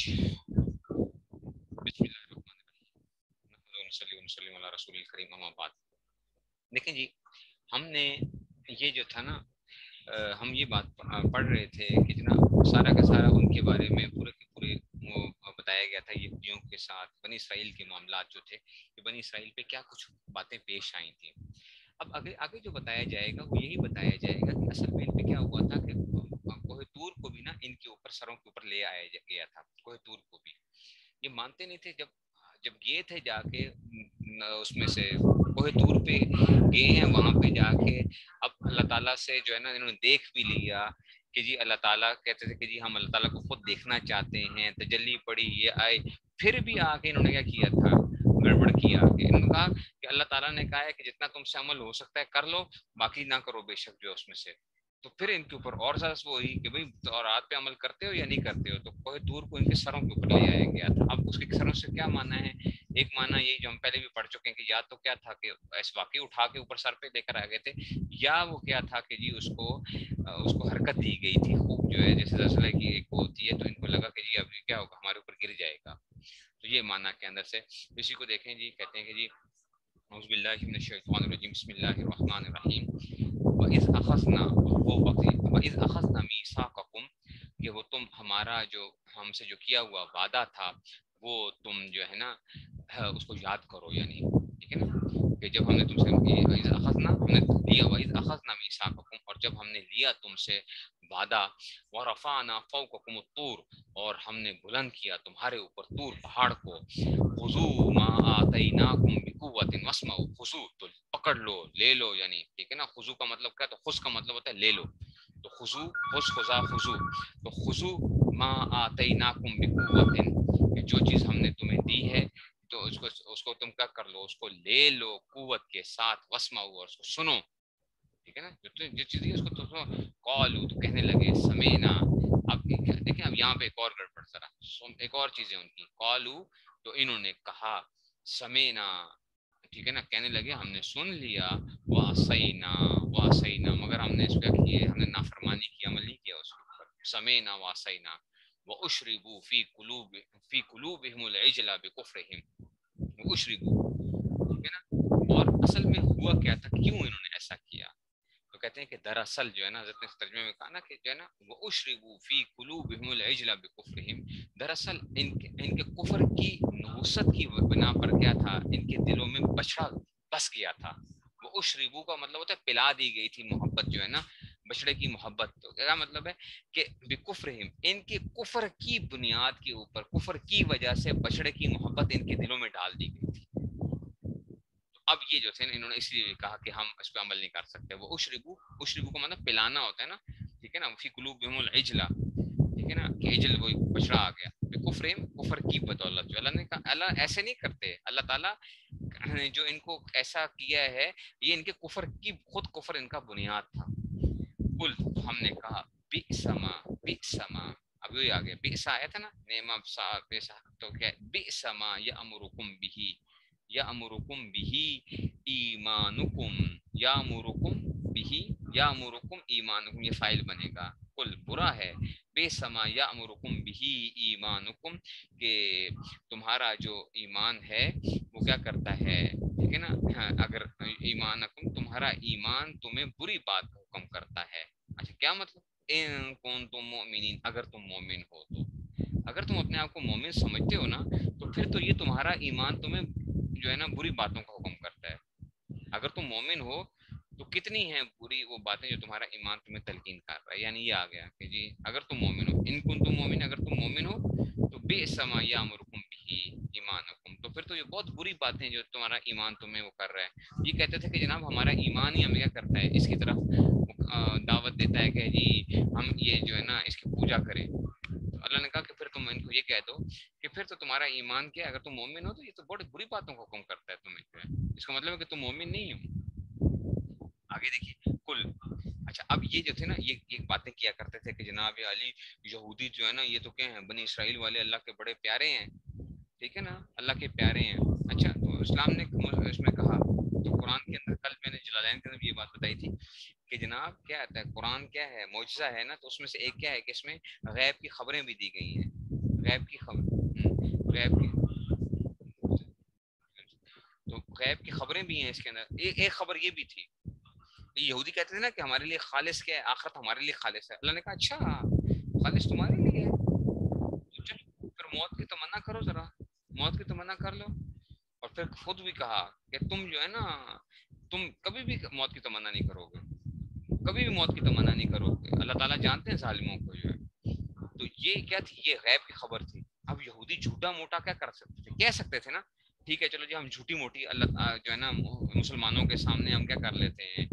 بسم اللہ الرحمن الرحیم صلی اللہ رسول الکریم اما بعد. دیکھیں جی، ہم نے یہ جو تھا نا، ہم یہ بات پڑھ رہے تھے کہ جناب سارا کا سارا ان کے بارے میں پورے کے پورے وہ بتایا گیا تھا یہودیوں کے ساتھ بنی اسرائیل کے معاملات جو تھے کہ بنی اسرائیل پہ کیا کچھ باتیں پیش آئی تھیں. اب آگے جو بتایا جائے گا وہ یہی بتایا جائے گا کہ اصل میں ان پہ کیا ہوا تھا کہ کوہ طور کو بھی نا ان کے اوپر سروں کے اوپر لے آیا گیا تھا. کوہ طور کو بھی یہ مانتے نہیں تھے. جب گئے تھے جا کے اس میں سے کوہ طور پہ گئے ہیں، وہاں پہ جا کے اب اللہ تعالیٰ سے جو ہے نا انہوں نے دیکھ بھی لیا کہ جی اللہ تعالیٰ کہتے تھے کہ جی ہم اللہ تعالیٰ کو خود دیکھنا چاہتے ہیں، تجلی پڑی یہ آئے. پھر بھی آ کے انہوں نے کیا کیا تھا، گڑبڑ کیا. کہ انہوں نے کہا کہ اللہ تعالیٰ نے کہا ہے کہ جتنا تم سے عمل ہو سکتا ہے کر لو، باقی نہ کرو بے شک جو اس میں سے. تو پھر ان کے اوپر اور زیادہ وہ ہوئی کہ بھئی تورات پہ عمل کرتے ہو یا نہیں کرتے ہو. تو کوہ طور کو ان کے سروں کے اوپر لے آیا گیا تھا. اب اس کے سروں سے کیا مانا ہے؟ ایک مانا یہی جو ہم پہلے بھی پڑھ چکے ہیں کہ یا تو کیا تھا کہ ایسے واقعی اٹھا کے اوپر سر پہ لے کر آ گئے تھے، یا وہ کیا تھا کہ جی اس کو حرکت دی گئی تھی خوب جو ہے جیسے زلزلہ کی ایک ہوتی ہے، تو ان کو لگا کہ جی اب کیا ہوگا ہمارے اوپر گر جائے گا. تو یہ مانا کے اندر سے اسی کو دیکھیں جی، کہتے ہیں کہ جی اعوذ باللہ من الشیطان الرجیم بسم اللہ الرحمن الرحیم. وَإِذْ أَخَذْنَا وَإِذْ أَخَذْنَا مِيثَاقَكُمْ، کہ وہ تم ہمارا جو ہم سے جو کیا ہوا وعدہ تھا وہ تم جو ہے نا اس کو یاد کرو. یعنی ٹھیک ہے نا کہ جب ہم نے تم سے وَإِذْ أَخَذْنَا ہم نے لیا وَإِذْ أَخَذْنَا مِيثَاقَكُمْ، اور جب ہم نے لیا تم سے وعدہ، وَرَفَعْنَا فَوْقَكُمُ الطُّورَ، اور ہم نے بلند کیا تمہارے اوپر طور پہاڑ کو. خُذُوا مَا آتَيْنَاكُمْ بِقُوَّةٍ وَاسْمَعُوا. خُذُوا تو پکڑ لو، لے لو. یعنی ٹھیک ہے نا، خُذُوا کا مطلب کیا؟ تو خُذ کا مطلب ہوتا ہے لے لو. تو خُذُوا خُذ خُذا خُذُوا، تو خُذُوا مَا آتَيْنَاكُمْ بِقُوَّةٍ، کہ جو چیز ہم نے تمہیں دی ہے تو اس کو تم کیا کر لو، اس کو لے لو قوت کے ساتھ. واسمعوا، اور اس کو سنو. ٹھیک ہے نا، جو چیز ہے اس کو تو سنو. قالوا تو کہنے لگے سمینا. اب دیکھیں اب یہاں پہ ایک اور گڑبڑ ذرا، ایک اور چیز ہے ان کی. قالوا تو انہوں نے کہا سمینا، ٹھیک ہے نا، کہنے لگے ہم نے سن لیا. واسینا واسینا، مگر ہم نے اس پہ کیے، ہم نے نافرمانی کی، عمل نہیں کیا اس کے اوپر. سمینا واسینا. واشربوا فی قلوبہم العجل بکفرہم. واشربوا، ٹھیک ہے نا. اور اصل میں ہوا کیا تھا، کیوں انہوں نے ایسا کیا؟ تو کہتے ہیں کہ دراصل جو ہے نا، حضرت نے اس ترجمے میں کہا نا کہ جو ہے نا واشربوا فی قلوبہم العجل بکفرہم، دراصل ان کے کفر کی نحوست کی بنا پر کیا تھا، ان کے دلوں میں بچڑا بس گیا تھا. وہ اشربو کا مطلب ہوتا ہے پلا دی گئی تھی محبت جو ہے نا، بچڑے کی محبت. تو کیا مطلب ہے کہ بکفرہم، ان کے کفر کی بنیاد کے اوپر، کفر کی وجہ سے بچڑے کی محبت ان کے دلوں میں ڈال دی گئی تھی. اب یہ جو تھے انہوں نے اس لیے کہا کہ ہم اس پہ عمل نہیں کر سکتے. وہ اشربو کا مطلب پلانا ہوتا ہے نا، ٹھیک ہے نا. فی قلوبہم العجل، ٹھیک ہے نا، کہ عجل وہ بچڑا آ گیا. بکفرہم، کفر کی بدولت. جو اللہ نے کہا اللہ ایسے نہیں کرتے، اللہ تعالیٰ جو ان کو ایسا کیا ہے یہ ان کے کفر کی، خود کفر ان کا بنیاد تھا. قل، ہم نے کہا بئسما بئسما، اب یہ آگے بئسا آیا تھا نا، نعمہ بئسا، تو کیا بئسما یأمرکم بہ، یأمرکم بہ ایمانکم، یأمرکم بہ، یأمرکم ایمانکم، یہ فاعل بنے گا. قل، برا ہے، بئسما یأمرکم بہ ایمانکم، کہ تمہارا جو ایمان ہے وہ کیا کرتا ہے، ٹھیک ہے نا. اگر ایمانکم، تمہارا ایمان تمہیں بری بات کا حکم کرتا ہے. اچھا کیا مطلب؟ ان کنتم مؤمنین، اگر تم مومن ہو تو، اگر تم اپنے آپ کو مومن سمجھتے ہو نا، تو پھر تو یہ تمہارا ایمان تمہیں جو ہے نا بری باتوں کا حکم کرتا ہے. اگر تم مومن ہو تو کتنی ہیں بری وہ باتیں جو تمہارا ایمان تمہیں تلقین کر رہا ہے. یعنی یہ آ گیا کہ جی اگر تم مومن ہو، ان کنتم مومن، اگر تم مومن ہو تو بئسما یأمرکم بہ ایمانکم، تو پھر تو یہ بہت بری باتیں جو تمہارا ایمان تمہیں وہ کر رہا ہے. یہ کہتے تھے کہ جناب ہمارا ایمان ہی ہمیں کیا کرتا ہے، اس کی طرف دعوت دیتا ہے کہ جی ہم یہ جو ہے نا اس کی پوجا کریں. تو اللہ نے کہا کہ پھر تم ان کو یہ کہہ دو کہ پھر تو تمہارا ایمان کیا، اگر تم مومن ہو تو یہ تو بڑی بری باتوں کا حکم کرتا ہے تمہیں جو ہے. اس کا مطلب ہے کہ تم مومن نہیں ہو. آگے دیکھیے کل. اچھا اب یہ جو تھے نا یہ باتیں کیا کرتے تھے کہ جناب علی یہودی جو ہے نا یہ تو کیا ہیں، بنی اسرائیل والے اللہ کے بڑے پیارے ہیں، ٹھیک ہے نا، اللہ کے پیارے ہیں. اچھا تو اسلام نے اس میں کہا، تو قرآن کے اندر کل میں نے جلالین کے اندر یہ بات بتائی تھی کہ جناب کیا آتا ہے، قرآن کیا ہے، معجزہ ہے نا، تو اس میں سے ایک کیا ہے کہ اس میں غیب کی خبریں بھی دی گئی ہیں. غیب کی خبر، غیب کی، تو غیب کی خبریں بھی ہیں اس کے اندر. ایک خبر یہ بھی تھی، یہودی کہتے تھے نا کہ ہمارے لیے خالص کیا ہے، آخرت ہمارے لیے خالص ہے. اللہ نے کہا اچھا خالص تمہارے لیے ہے، تو چلو پھر موت کی تمنا کرو، ذرا موت کی تمنا کر لو. اور پھر خود بھی کہا کہ تم جو ہے نا، تم کبھی بھی موت کی تمنا نہیں کرو گے، کبھی بھی موت کی تمنا نہیں کرو گے. اللہ تعالیٰ جانتے ہیں ظالموں کو جو ہے. تو یہ کیا تھی، یہ غیب کی خبر تھی. اب یہودی جھوٹا موٹا کیا کر سکتے تھے، کہہ سکتے تھے نا ٹھیک ہے چلو جی ہم جھوٹی موٹی اللہ جو ہے نا مسلمانوں کے سامنے ہم کیا کر لیتے ہیں،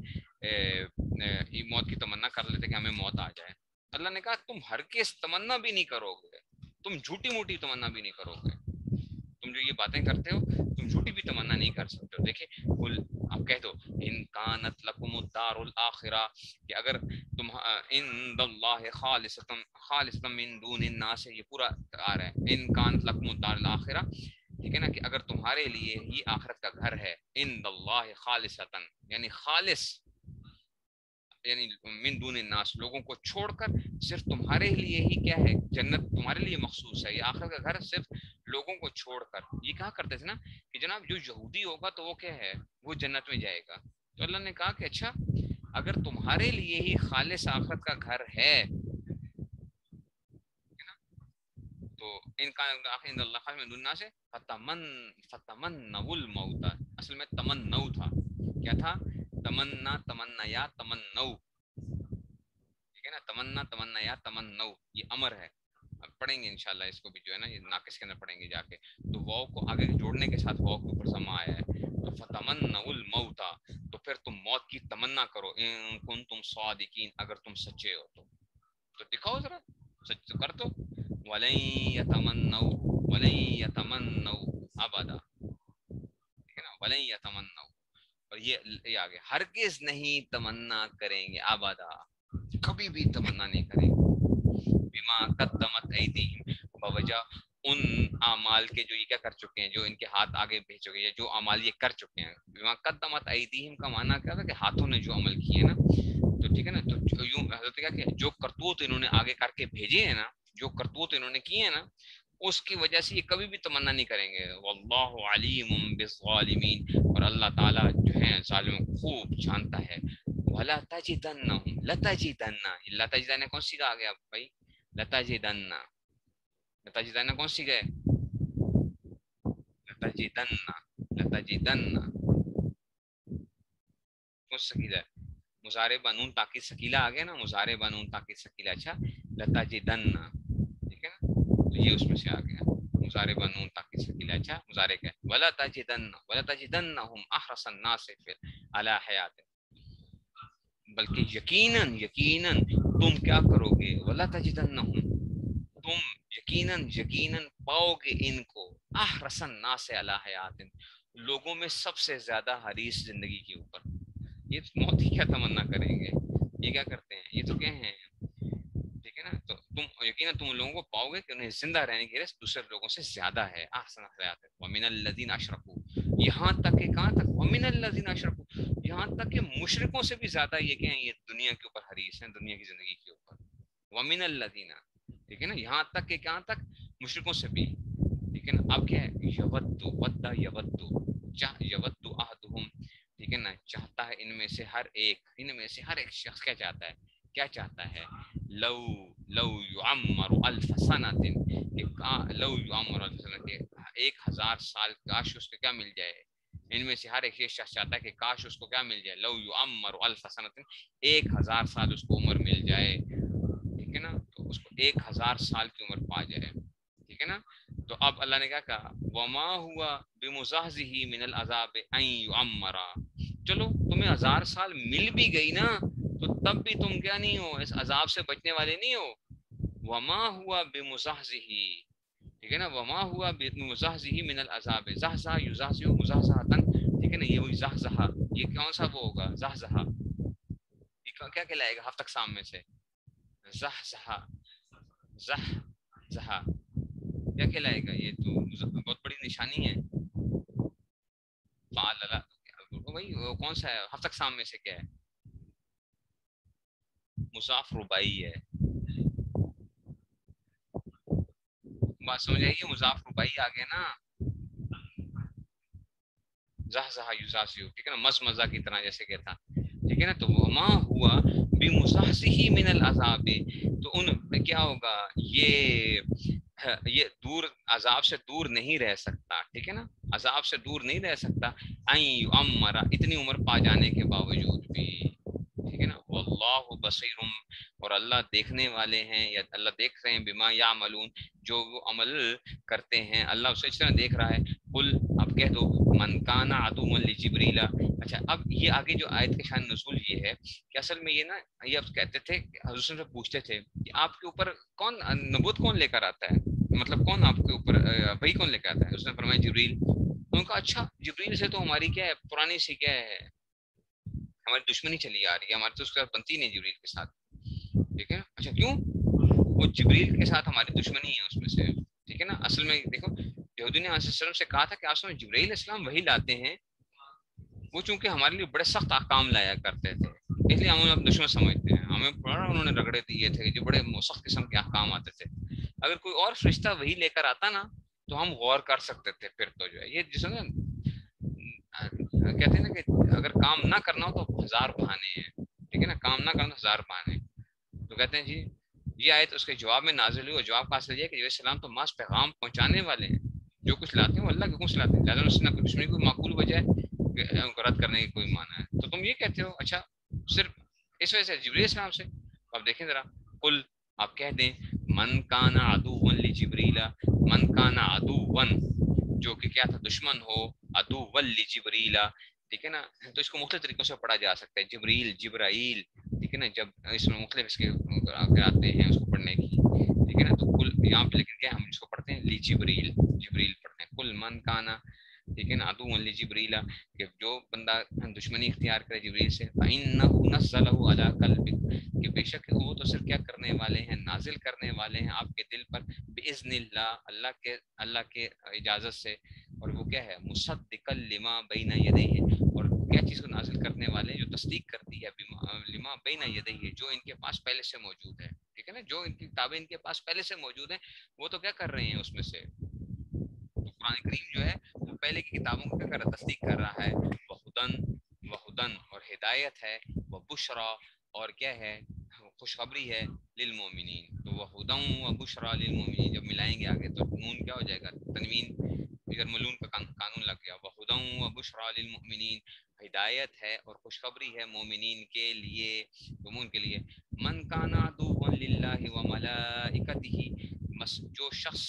موت کی تمنا کر لیتے کہ ہمیں موت آ جائے. اللہ نے کہا تم ہرگز تمنا بھی نہیں کرو گے، تم جھوٹی موٹی تمنا بھی نہیں کرو گے. تم جو یہ باتیں کرتے ہو تم جھوٹی بھی تمنا نہیں کر سکتے ہو. دیکھیں آپ کہہ دو ان کانت لکم الدار الاخرہ، کہ اگر تم عند اللہ خالصۃ من دون الناس، یہ پورا آ رہا ہے ان کانت لکم الدار الاخرہ، ٹھیک ہے نا، کہ اگر تمہارے لیے یہ آخرت کا گھر ہے، عند اللہ خالصۃ یعنی خالص، یعنی من دون الناس لوگوں کو چھوڑ کر صرف تمہارے لیے ہی کیا ہے جنت تمہارے لیے مخصوص ہے، یہ آخرت کا گھر صرف لوگوں کو چھوڑ کر. یہ کہا کرتے تھے نا کہ جناب جو یہودی ہوگا تو وہ کیا ہے، وہ جنت میں جائے گا. تو اللہ نے کہا کہ اچھا اگر تمہارے لیے ہی خالص آخرت کا گھر ہے تو ان کا اللہ خالص من دون الناس سے فتمنوا الموت، اصل میں تمنو تھا، کیا تھا، تمنا یا تمنو، ٹھیک ہے نا، تمنا یا تمنو یہ امر ہے. اب پڑھیں گے انشاءاللہ اس کو بھی جو ہے نا، یہ ناقص کے اندر پڑھیں گے جا کے. تو واو کو آگے جوڑنے کے ساتھ واو کے اوپر سما آیا ہے، تو فتمنوا الموت، تو پھر تم موت کی تمنا کرو، ان کنتم صادقین اگر تم سچے ہو تو دکھاؤ ذرا سچ کر دو. ولن يتمنوا ابدا، ٹھیک ہے نا، ولن يتمنوا، اور یہ آگے ہرگز نہیں تمنا کریں گے، ابدا کبھی بھی تمنا نہیں کریں گے. بما قدمت ایدیہم، بوجہ ان اعمال کے جو یہ کیا کر چکے ہیں، جو ان کے ہاتھ آگے بھیج چکے ہیں، جو اعمال یہ کر چکے ہیں. بما قدمت ایدیہم کا معنی کیا تھا کہ ہاتھوں نے جو عمل کیے نا، تو ٹھیک ہے نا، تو یوں حضرت کیا کہ جو کرتوت انہوں نے آگے کر کے بھیجے ہیں نا، جو کرتوت انہوں نے کیے ہیں نا، اس کی وجہ سے یہ کبھی بھی تمنا نہیں کریں گے. واللہ علیم بالظالمین، اور اللہ تعالیٰ جو ہے ظالموں کو خوب جانتا ہے. ولا تجدنہم، لتجدن، لتجدن کون سی آ گیا بھائی، لتجدن، لتجدن کون سی گئے، لتجدن، لتجدن کون سکیلا ہے، مضارع بنون تاکید سکیلا آ گیا نا، مضارع بنون تاکید سکیلا. اچھا لتجدن، ٹھیک ہے نا، تو یہ اس میں سے آ گیا مضارع بنون تاکید سکیلا. اچھا مضارع کا ولا تجدن، ولا تجدنہم احرص الناس علی حیات، بلکہ یقیناً یقیناً تم کیا کرو گے، ولا تجدنہم، تم یقیناً یقیناً پاؤ گے ان کو، احرص الناس علی حیات، لوگوں میں سب سے زیادہ حریص زندگی کے اوپر. یہ موت کی کیا تمنا کریں گے، یہ کیا کرتے ہیں، یہ تو کیا ہیں، ٹھیک ہے نا. تو تم یقیناً تم لوگوں کو پاؤ گے کہ انہیں زندہ رہنے کی رس دوسرے لوگوں سے زیادہ ہے. احسن حیات ومن الذین اشرکوا، یہاں تک کہ کہاں تک، ومن الذین اشرکوا، یہاں تک کہ مشرکوں سے بھی زیادہ یہ کہ یہ دنیا کے اوپر حریص ہیں، دنیا کی زندگی کے اوپر. ومن الذین، ٹھیک ہے نا، یہاں تک کہ کہاں تک، مشرکوں سے بھی. ٹھیک ہے نا. اب کیا ہے، یودو ودا یودو، یودو احدہم، ٹھیک ہے نا، چاہتا ہے ان میں سے ہر ایک، ان میں سے ہر ایک شخص کیا چاہتا ہے، کیا چاہتا ہے، لو لو یعمر الف سنۃ، لو یعمر الف سنۃ، 1000 سال کاش اس کو کیا مل جائے. ان میں سے ہر ایک یہ شخص چاہتا ہے کہ کاش اس کو کیا مل جائے، لو یعمر الف سنۃ، 1000 سال اس کو عمر مل جائے. ٹھیک ہے نا، تو اس کو 1000 سال کی عمر پا جائے. ٹھیک ہے نا. تو اب اللہ نے کیا کہا، وما ہوا بمزحزہ من العذاب ان یعمر، چلو تمہیں 1000 سال مل بھی گئی نا تو تب بھی تم کیا نہیں ہو، اس عذاب سے بچنے والے نہیں ہو. وما ہوا بمزحزہ، ٹھیک ہے نا، وما ہوا بمزحزہ من العذاب، زحزح یزحزح مزحزحۃ، ٹھیک ہے نا، یہ وہی زحزحہ، یہ کون سا وہ ہوگا زحزحہ، یہ کیا کہلائے گا ہفتہ اقسام میں سے، زحزحہ، زحزحہ کیا کہلائے گا، یہ تو بہت بڑی نشانی ہے. فعلل، وہی کون سا ہے ہفتہ اقسام میں سے، کیا ہے، مضاف رباعی ہے. بات سمجھ آئیے، مضاف ربائی آ گیا نا، زحزح یزازیو، ٹھیک ہے نا، مز مزہ کی طرح جیسے کہ تھا، ٹھیک ہے نا. تو وما ہوا بمزحزحہ من العذاب، تو ان کیا ہوگا، یہ دور، عذاب سے دور نہیں رہ سکتا، ٹھیک ہے نا، عذاب سے دور نہیں رہ سکتا، این عمر، اتنی عمر پا جانے کے باوجود بھی، ٹھیک ہے نا. واللہ بصیر، اور اللہ دیکھنے والے ہیں، یا اللہ دیکھ رہے ہیں، بما یعملون، جو وہ عمل کرتے ہیں، اللہ اسے اس طرح دیکھ رہا ہے. قل، آپ کہہ دو، من کان عدوا لجبریل. اچھا، اب یہ آگے جو آیت کے شان نزول یہ ہے کہ اصل میں یہ نا، یہ اب کہتے تھے کہ حضور صلی اللہ علیہ وسلم سے پوچھتے تھے کہ آپ کے اوپر کون نبوت کون لے کر آتا ہے، مطلب کون آپ کے اوپر وہی کون لے کر آتا ہے. اس نے فرمایا جبریل. ان کا اچھا، جبریل سے تو ہماری کیا ہے، پرانی سی کیا ہے، ہماری دشمنی چلی آ رہی ہے، ہماری تو اس کے ساتھ بنتی نہیں جبریل کے ساتھ، ٹھیک ہے. اچھا کیوں، وہ جبریل کے ساتھ ہماری دشمنی ہے اس میں سے، ٹھیک ہے نا. اصل میں دیکھو، یہودی نے وسلم سے کہا تھا کہ آسمان میں جبرائیل السلام وہی لاتے ہیں، وہ چونکہ ہمارے لیے بڑے سخت احکام لایا کرتے تھے، اس لیے ہمیں اب دشمن سمجھتے ہیں، ہمیں بڑا انہوں نے رگڑے دیے تھے، جو بڑے سخت قسم کے احکام آتے تھے. اگر کوئی اور فرشتہ وہی لے کر آتا نا تو ہم غور کر سکتے تھے، پھر تو جو ہے یہ جس نا کہتے ہیں نا کہ اگر کام نہ کرنا ہو تو ہزار بہانے ہیں، ٹھیک ہے نا، کام نہ کرنا ہزار بہانے. تو کہتے ہیں جی یہ آیت اس کے جواب میں نازل ہوئی، اور جواب کا حاصل یہ کہ علیہ السلام تو ماس پیغام پہنچانے والے ہیں، جو کچھ لاتے ہیں وہ اللہ کے حکم سے لاتے ہیں، لہٰذا اس نے کوئی دشمنی کوئی معقول وجہ ہے کہ ان کو رد کرنے کی کوئی معنی ہے. تو تم یہ کہتے ہو اچھا صرف اس وجہ سے جبریل السلام سے. آپ دیکھیں ذرا، قل، آپ کہہ دیں، من کان عدوا لجبریل، من کان عدوا، جو کہ کیا تھا، دشمن ہو، عدوا لجبریل، ٹھیک ہے نا. تو اس کو مختلف طریقوں سے پڑھا جا سکتا ہے، جبریل، جبرائیل، ٹھیک ہے نا، جب اس میں مختلف اس کے آتے ہیں اس کو پڑھنے کی، ٹھیک ہے نا. تو کل یہاں پہ لیکن کیا ہم اس کو پڑھتے ہیں لی جبریل، جبریل پڑھتے ہیں. کل من کانا، ٹھیک ہے نا، عدو لجبریل، کہ جو بندہ دشمنی اختیار کرے جبریل سے، فإنہ نزلہ علی قلبک، کہ بے شک وہ تو صرف کیا کرنے والے ہیں، نازل کرنے والے ہیں آپ کے دل پر، باذن اللہ، اللہ کے اجازت سے. اور وہ کیا ہے، مصدقا لما بین یدیہ، اور کیا چیز کو نازل کرنے والے ہیں جو تصدیق کرتی ہے لما بین یدیہ، جو ان کے پاس پہلے سے موجود ہے، ٹھیک ہے نا، جو ان کی کتابیں ان کے پاس پہلے سے موجود ہیں وہ تو کیا کر رہے ہیں اس میں سے. تو قرآن کریم جو ہے وہ پہلے کی کتابوں کو کیا کر رہا ہے، تصدیق کر رہا ہے. وہدن اور ہدایت ہے، وہ بشرا، اور کیا ہے، خوشخبری ہے، للمومنین. تو وہ ہدم و بشرا للمومنین جب ملائیں گے آگے تو نون کیا ہو جائے گا، تنوین، اگر ملون کا قانون لگ گیا. وہ ہدم و بشرا للمؤمنین، ہدایت ہے اور خوشخبری ہے مومنین کے لیے، مومن کے لیے. من کان عدوا للہ وملائکتہ، جو شخص،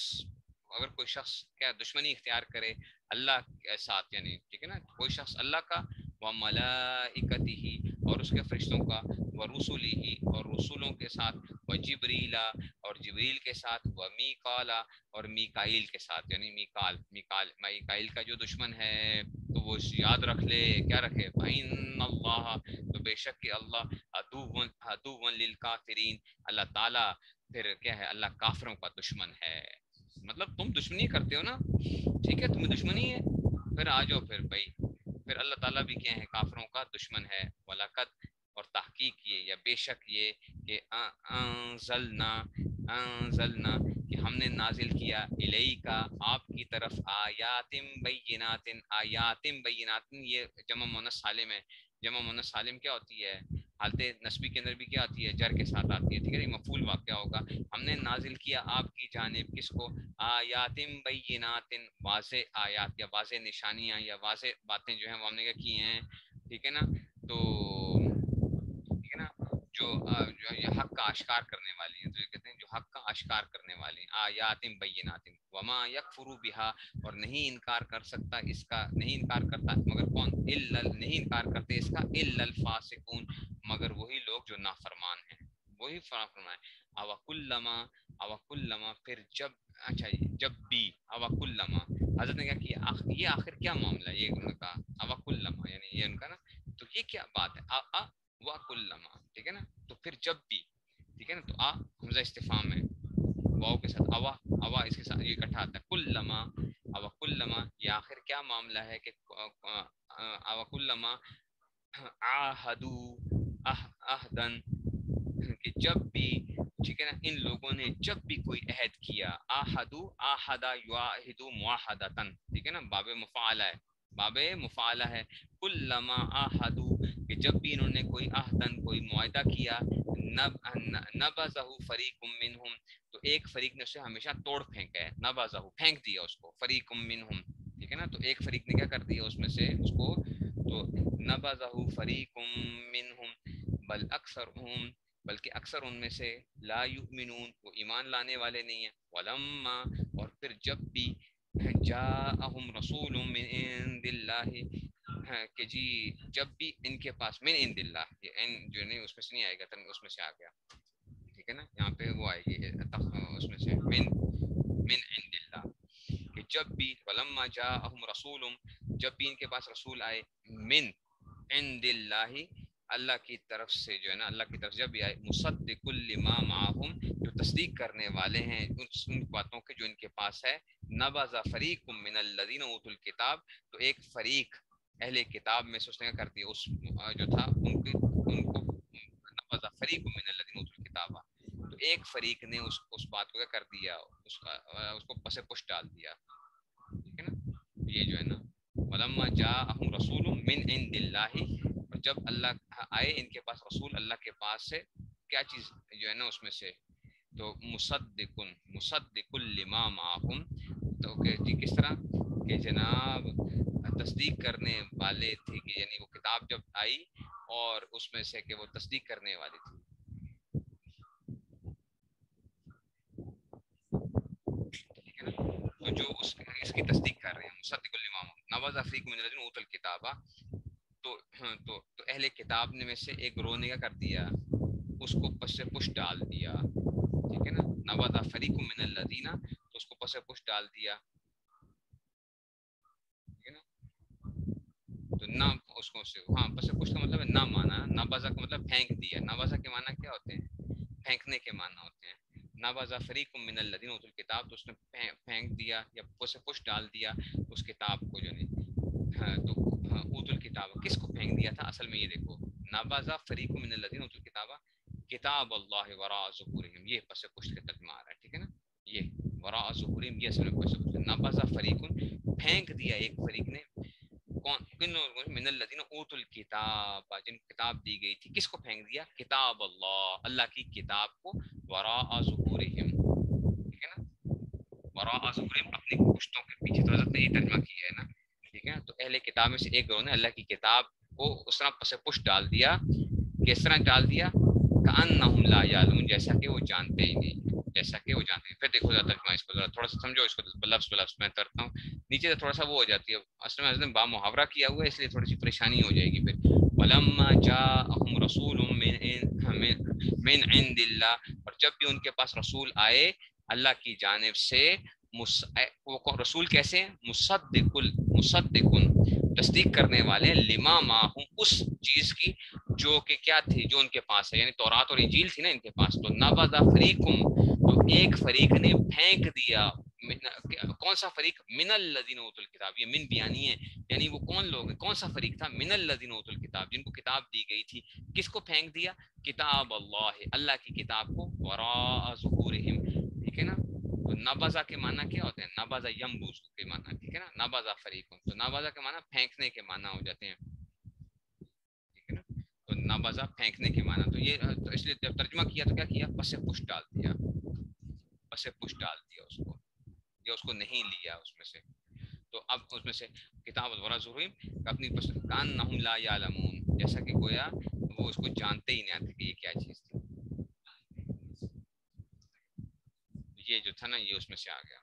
اگر کوئی شخص کیا دشمنی اختیار کرے اللہ کے ساتھ، یعنی ٹھیک ہے نا، کوئی شخص اللہ کا، وملائکتہ، اور اس کے فرشتوں کا، ورسلہ، اور رسولوں کے ساتھ، وجبریل، اور جبریل کے ساتھ، ومیکال، اور میکائیل کے ساتھ، یعنی میکائیل کا جو دشمن ہے تو وہ یاد رکھ لے، کیا رکھے، فإن اللہ، تو بے شک کہ اللہ، عدو للکافرین، اللہ تعالیٰ پھر کیا ہے، اللہ کافروں کا دشمن ہے. مطلب تم دشمنی کرتے ہو نا، ٹھیک ہے، تمہیں دشمنی ہے، پھر آ جاؤ پھر بھائی، پھر اللہ تعالیٰ بھی کیا ہے، کافروں کا دشمن ہے. ولاقت، اور تحقیق یہ یا بے شک یہ کہ انزلنا، کہ ہم نے نازل کیا، الیکا، آپ کی طرف، آیات بینات، یہ جمع مؤنث سالم ہے. جمع مؤنث سالم کیا ہوتی ہے، حالت نسبی کے اندر بھی کیا آتی ہے، جر کے ساتھ آتی ہے، ٹھیک ہے. مفعول واقعہ ہوگا. ہم نے نازل کیا آپ کی جانب، کس کو، آیات بینات، واضح آیات یا واضح نشانیاں یا واضح باتیں جو ہیں وہ ہم نے کیا کی ہیں، ٹھیک ہے نا. تو ٹھیک ہے نا، جو یہ حق کا آشکار کرنے والی ہیں، تو یہ کہتے ہیں جو حق کا آشکار کرنے والی ہیں، آیات بینات، وما یکفر بہا، اور نہیں انکار کر سکتا اس کا، نہیں انکار کرتا مگر کون، نہیں انکار کرتے اس کا، الا الفاسقون، مگر وہی لوگ جو نافرمان ہیں، وہی فرمان ہے. اوکلما، پھر جب، اچھا جب بھی، اوکلما، حضرت نے کیا کیا، یہ آخر کیا معاملہ ہے، یہ انہوں نے کہا اوکلما، یعنی یہ ان کا نا، تو یہ کیا بات ہے، وکلما، ٹھیک ہے نا. تو پھر جب بھی، ٹھیک ہے نا، تو حمزہ استفہام ہے، واو کے ساتھ، اوا اس کے ساتھ یہ اکٹھا آتا ہے، کلما، اوکلما، یہ آخر کیا معاملہ ہے کہ اوکلما عاہدو عہدن، کہ جب بھی ٹھیک ہے نا. ان لوگوں نے جب بھی کوئی عہد کیا, آحدو آحدا یعاہدو معاہدتن, ٹھیک ہے نا, باب مفعلہ ہے, باب مفعلہ ہے. کلما آحدو, کہ جب بھی انہوں نے کوئی عہدن کوئی معاہدہ کیا, نبذہ فریق منہم, تو ایک فریق نے اسے ہمیشہ توڑ پھینکا ہے, نبذہ پھینک دیا اس کو, فریق منہم, ٹھیک ہے نا, تو ایک فریق نے کیا کر دیا اس میں سے اس کو, تو نبذہ فریق منہم بل اکثرہم, بلکہ اکثر ان میں سے لا یؤمنون, وہ ایمان لانے والے نہیں ہیں. ولما, اور پھر جب بھی جاءہم رسول من عند اللہ, کہ جی جب بھی ان کے پاس من عند اللہ, یہ ان جو نہیں اس میں سے نہیں آئے گا, اس میں سے آ گیا, ٹھیک ہے نا, یہاں پہ وہ آئے گی اس میں سے من عند اللہ, کہ جب بھی ولما جاءہم رسول, جب بھی ان کے پاس رسول آئے, من عند اللہ, اللہ کی طرف سے جو ہے نا, اللہ کی طرف جب بھی آئے, مصدق لما معہم, جو تصدیق کرنے والے ہیں ان باتوں کے جو ان کے پاس ہے. نبذ فریق من الذین اوتوا الکتاب, تو ایک فریق اہل کتاب میں سے اس نے کیا کر دیا, اس جو تھا ان کو نبذ فریق من الذین اوتوا الکتاب, تو ایک فریق نے اس بات کو کیا کر دیا, اس کو پس پش ڈال دیا, ٹھیک ہے نا. یہ جو ہے نا, ولما جاءہم رسول من عند اللہ, اور جب اللہ آئے ان کے پاس رسول اللہ کے پاس سے, کیا چیز جو ہے نا اس میں سے, تو مصدق لما معہم, تو کہ جی کس طرح کہ جناب تصدیق کرنے والے تھے, کہ یعنی وہ کتاب جب آئی اور اس میں سے کہ وہ تصدیق کرنے والی تھی, ٹھیک ہے نا, تو جو اس کی تصدیق کر رہے ہیں, مصدق لما معہم نبذ فریق من الذین اوتوا الکتاب, تو اہل کتاب نے میں سے ایک گروہ نے کیا کر دیا, اس کو پس پش ڈال دیا, ٹھیک ہے نا, نبذ فریق من الذین, تو اس کو پس پش ڈال دیا, ٹھیک ہے نا. تو نہ اس کو ہاں پس پش کا مطلب ہے نہ مانا, نبذ کا مطلب پھینک دیا, نبذ کے معنی کیا ہوتے ہیں, پھینکنے کے معنی ہوتے ہیں. نبذ فریق من الذین اوتوا الکتاب, تو اس نے پھینک دیا یا پس پش ڈال دیا اس کتاب کو, جو نہیں, ہاں, تو اوت الکتاب کس کو پھینک دیا تھا اصل میں, یہ دیکھو, نبذ فریق من الذین اوتوا الکتاب کتاب اللہ وراء ظہورہم, یہ پس پشت کا ترجمہ آ رہا ہے, ٹھیک ہے نا, یہ وراء ظہورہم, یہ اصل میں پس پشت, نبذ فریق پھینک دیا ایک فریق نے, کون کن من الذین اوتوا الکتاب, جن کو کتاب دی گئی تھی, کس کو پھینک دیا, کتاب اللہ, اللہ کی کتاب کو, وراء ظہورہم, ٹھیک ہے نا, وراء ظہورہم, اپنی پشتوں کے پیچھے, تو حضرت نے یہ ترجمہ کیا ہے نا, ٹھیک ہے. تو اہل کتاب میں سے ایک گروہ نے اللہ کی کتاب کو اس طرح پس پش ڈال دیا, کس طرح ڈال دیا, کأنہم لا یعلمون, جیسا کہ وہ جانتے ہی نہیں, جیسا کہ وہ جانتے ہیں. پھر دیکھو ذرا ترجمہ اس کو, ذرا تھوڑا سا سمجھو اس کو لفظ بلفظ میں کرتا ہوں, نیچے سے تھوڑا سا وہ ہو جاتی ہے, اصل میں حضرت نے با محاورہ کیا ہوا ہے, اس لیے تھوڑی سی پریشانی ہو جائے گی پھر. ولما جاءہم رسول من عند اللہ, اور جب بھی ان کے پاس رسول آئے اللہ کی جانب سے, رسول کیسے ہیں, مصدق تصدیق کرنے والے, لما معہم, اس چیز کی جو کہ کیا تھی, جو ان کے پاس ہے, یعنی تورات اور انجیل تھی نا ان کے پاس. تو نبذ فریقم, تو ایک فریق نے پھینک دیا, کون سا فریق, من الذین اوتوا الکتاب, یہ من بیانی ہے, یعنی وہ کون لوگ ہیں, کون سا فریق تھا, من الذین اوتوا الکتاب, جن کو کتاب دی گئی تھی, کس کو پھینک دیا, کتاب اللہ, اللہ کی کتاب کو, وراء ظہورہم, ٹھیک ہے نا. تو نبذہ کے معنی کیا ہوتے ہیں, نبذہ یمبوز کے معنی, ٹھیک ہے نا, نبذہ فریق, تو نبذہ کے معنی پھینکنے کے معنی ہو جاتے ہیں, ٹھیک ہے نا. تو نبذہ پھینکنے کے معنی, تو یہ تو اس لیے جب ترجمہ کیا تو کیا کیا, پس پش ڈال دیا, پس پش ڈال دیا اس کو, یا اس کو نہیں لیا اس میں سے. تو اب اس میں سے کتاب الورا ظہورہم, اپنی کأنہم لا یعلمون, جیسا کہ گویا وہ اس کو جانتے ہی نہیں آتے کہ یہ کیا چیز تھی. یہ جو تھا نا, یہ اس میں سے آ گیا.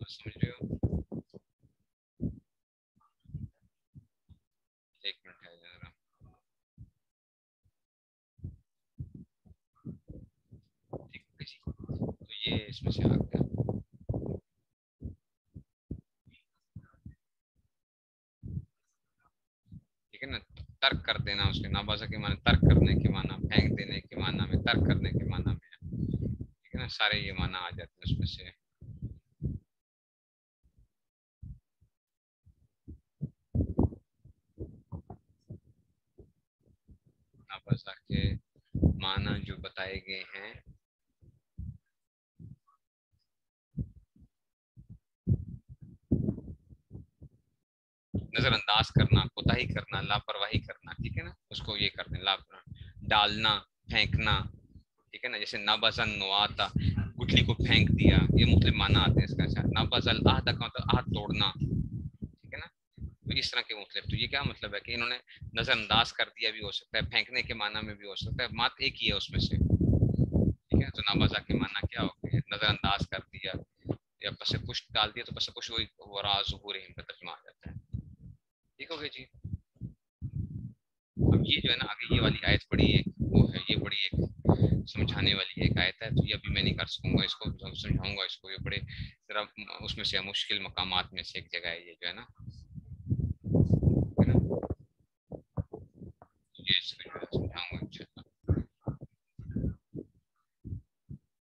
سمجھ رہے ہو, ایک منٹ ہے ذرا, ٹھیک ہے جی, تو یہ اس میں سے آ گیا. ٹھیک ہے نا, ترک کر دینا, اس کے نبذہ کے معنی ترک کرنے کے معنی, پھینک دینے کے معنی میں, ترک کرنے کے معنی میں, ٹھیک ہے نا, سارے یہ معنی آ جاتے ہیں اس میں سے. کے معنی جو بتائے گئے ہیں نظر انداز کرنا، کوتاہی کرنا، لاپرواہی کرنا، ٹھیک ہے نا، اس کو یہ کر دیں ڈالنا، پھینکنا، ٹھیک ہے نا، جیسے نبزن نواتا، گٹھلی کو پھینک دیا، یہ مختلف معنی آتے ہیں اس کا. اچھا نبز العہد کا مطلب عہد توڑنا، ٹھیک ہے نا، تو اس طرح کے مختلف. تو یہ کیا مطلب ہے کہ انہوں نے نظر انداز کر دیا بھی ہو سکتا ہے، پھینکنے کے معنی میں بھی ہو سکتا ہے، مات ایک ہی ہے اس میں سے، ٹھیک ہے. تو نبزہ کے معنی کیا ہو گئے؟ نظر انداز کر دیا یا پس پشت ڈال دیا، تو پس پشت وہی ورا ظہورہم کا ترجمہ آ جاتا ہے. ٹھیک ہو گیا جی. اب یہ جو ہے نا آگے یہ والی آیت بڑی ایک وہ ہے، یہ بڑی ایک سمجھانے والی ایک آیت ہے. تو یہ ابھی میں نہیں کر سکوں گا اس کو، سمجھاؤں گا اس کو. یہ بڑے ذرا اس میں سے مشکل مقامات میں سے ایک جگہ ہے یہ جو ہے نا، یہ سمجھاؤں گا.